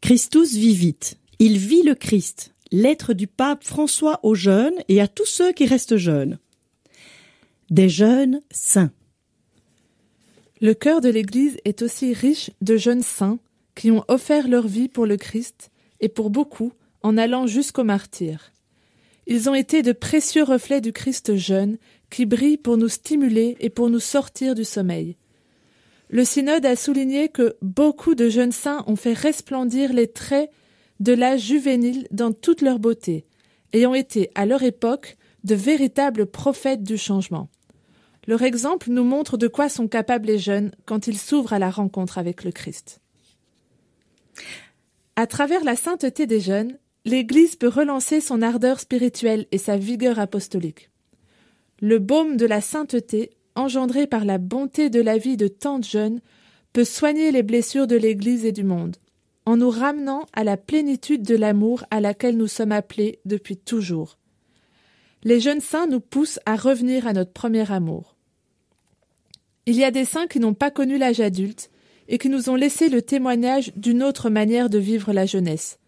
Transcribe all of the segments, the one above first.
Christus vivit. Il vit le Christ. Lettre du pape François aux jeunes et à tous ceux qui restent jeunes. Des jeunes saints. Le cœur de l'Église est aussi riche de jeunes saints qui ont offert leur vie pour le Christ et pour beaucoup en allant jusqu'au martyre. Ils ont été de précieux reflets du Christ jeune qui brille pour nous stimuler et pour nous sortir du sommeil. Le synode a souligné que beaucoup de jeunes saints ont fait resplendir les traits de l'âge juvénile dans toute leur beauté et ont été, à leur époque, de véritables prophètes du changement. Leur exemple nous montre de quoi sont capables les jeunes quand ils s'ouvrent à la rencontre avec le Christ. À travers la sainteté des jeunes, l'Église peut relancer son ardeur spirituelle et sa vigueur apostolique. Le baume de la sainteté, engendré par la bonté de la vie de tant de jeunes, peut soigner les blessures de l'Église et du monde, en nous ramenant à la plénitude de l'amour à laquelle nous sommes appelés depuis toujours. Les jeunes saints nous poussent à revenir à notre premier amour. Il y a des saints qui n'ont pas connu l'âge adulte et qui nous ont laissé le témoignage d'une autre manière de vivre la jeunesse.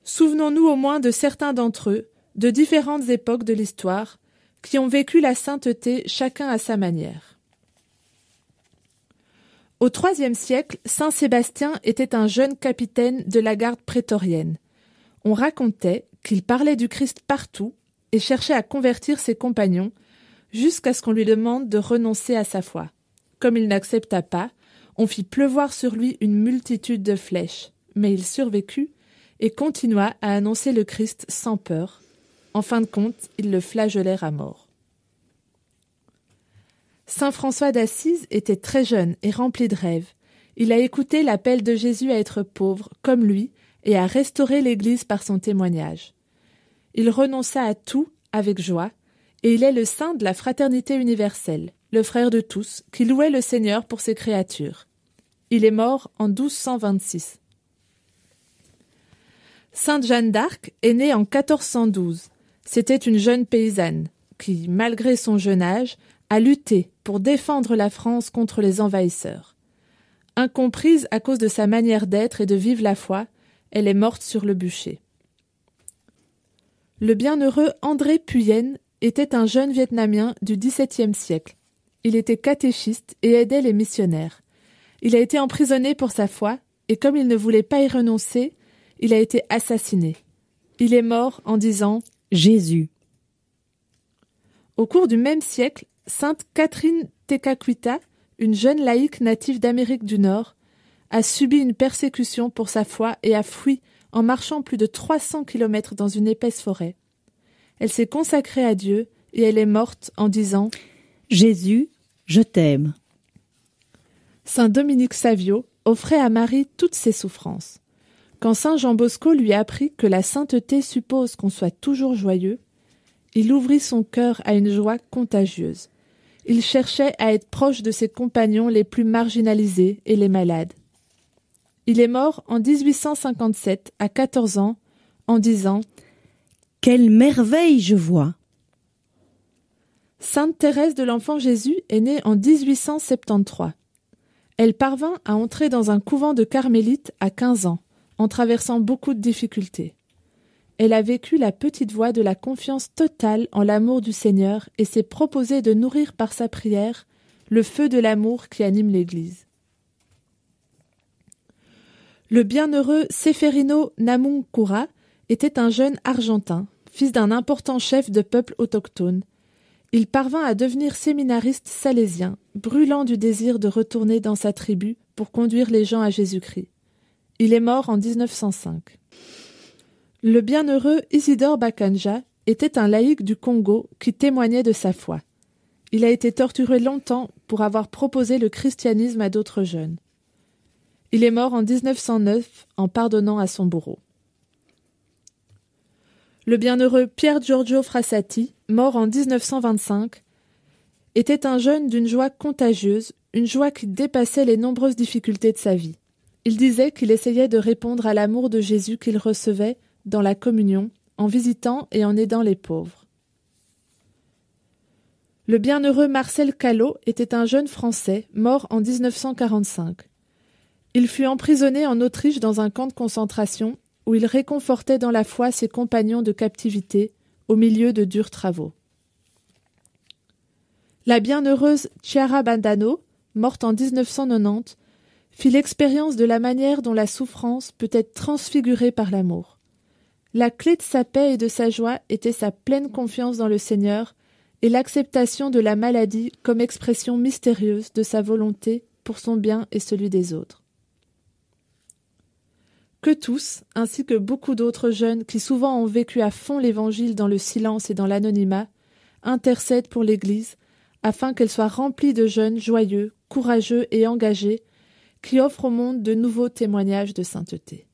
Souvenons-nous au moins de certains d'entre eux, de différentes époques de l'histoire, qui ont vécu la sainteté chacun à sa manière. Au IIIe siècle, saint Sébastien était un jeune capitaine de la garde prétorienne. On racontait qu'il parlait du Christ partout et cherchait à convertir ses compagnons, jusqu'à ce qu'on lui demande de renoncer à sa foi. Comme il n'accepta pas, on fit pleuvoir sur lui une multitude de flèches, mais il survécut et continua à annoncer le Christ sans peur. En fin de compte, ils le flagellèrent à mort. Saint François d'Assise était très jeune et rempli de rêves. Il a écouté l'appel de Jésus à être pauvre, comme lui, et à restaurer l'Église par son témoignage. Il renonça à tout avec joie, et il est le saint de la fraternité universelle, le frère de tous, qui louait le Seigneur pour ses créatures. Il est mort en 1226. Sainte Jeanne d'Arc est née en 1412. C'était une jeune paysanne qui, malgré son jeune âge, a lutté pour défendre la France contre les envahisseurs. Incomprise à cause de sa manière d'être et de vivre la foi, elle est morte sur le bûcher. Le bienheureux André Puyen était un jeune Vietnamien du XVIIe siècle. Il était catéchiste et aidait les missionnaires. Il a été emprisonné pour sa foi et comme il ne voulait pas y renoncer, il a été assassiné. Il est mort en disant « Jésus ». Au cours du même siècle, sainte Catherine Tekakwitha, une jeune laïque native d'Amérique du Nord, a subi une persécution pour sa foi et a fui en marchant plus de 300 kilomètres dans une épaisse forêt. Elle s'est consacrée à Dieu et elle est morte en disant « Jésus, je t'aime ». Saint Dominique Savio offrait à Marie toutes ses souffrances. Quand saint Jean Bosco lui apprit que la sainteté suppose qu'on soit toujours joyeux, il ouvrit son cœur à une joie contagieuse. Il cherchait à être proche de ses compagnons les plus marginalisés et les malades. Il est mort en 1857, à 14 ans, en disant « Quelle merveille je vois !» Sainte Thérèse de l'Enfant Jésus est née en 1873. Elle parvint à entrer dans un couvent de carmélites à 15 ans, en traversant beaucoup de difficultés. Elle a vécu la petite voie de la confiance totale en l'amour du Seigneur et s'est proposé de nourrir par sa prière le feu de l'amour qui anime l'Église. Le bienheureux Seferino Namuncura était un jeune Argentin, fils d'un important chef de peuple autochtone. Il parvint à devenir séminariste salésien, brûlant du désir de retourner dans sa tribu pour conduire les gens à Jésus-Christ. Il est mort en 1905. Le bienheureux Isidore Bakanja était un laïc du Congo qui témoignait de sa foi. Il a été torturé longtemps pour avoir proposé le christianisme à d'autres jeunes. Il est mort en 1909 en pardonnant à son bourreau. Le bienheureux Pier Giorgio Frassati, mort en 1925, était un jeune d'une joie contagieuse, une joie qui dépassait les nombreuses difficultés de sa vie. Il disait qu'il essayait de répondre à l'amour de Jésus qu'il recevait dans la communion, en visitant et en aidant les pauvres. Le bienheureux Marcel Callot était un jeune Français, mort en 1945. Il fut emprisonné en Autriche dans un camp de concentration où il réconfortait dans la foi ses compagnons de captivité au milieu de durs travaux. La bienheureuse Chiara Bandano, morte en 1990, fit l'expérience de la manière dont la souffrance peut être transfigurée par l'amour. La clé de sa paix et de sa joie était sa pleine confiance dans le Seigneur et l'acceptation de la maladie comme expression mystérieuse de sa volonté pour son bien et celui des autres. Que tous, ainsi que beaucoup d'autres jeunes qui souvent ont vécu à fond l'Évangile dans le silence et dans l'anonymat, intercèdent pour l'Église afin qu'elle soit remplie de jeunes joyeux, courageux et engagés qui offrent au monde de nouveaux témoignages de sainteté.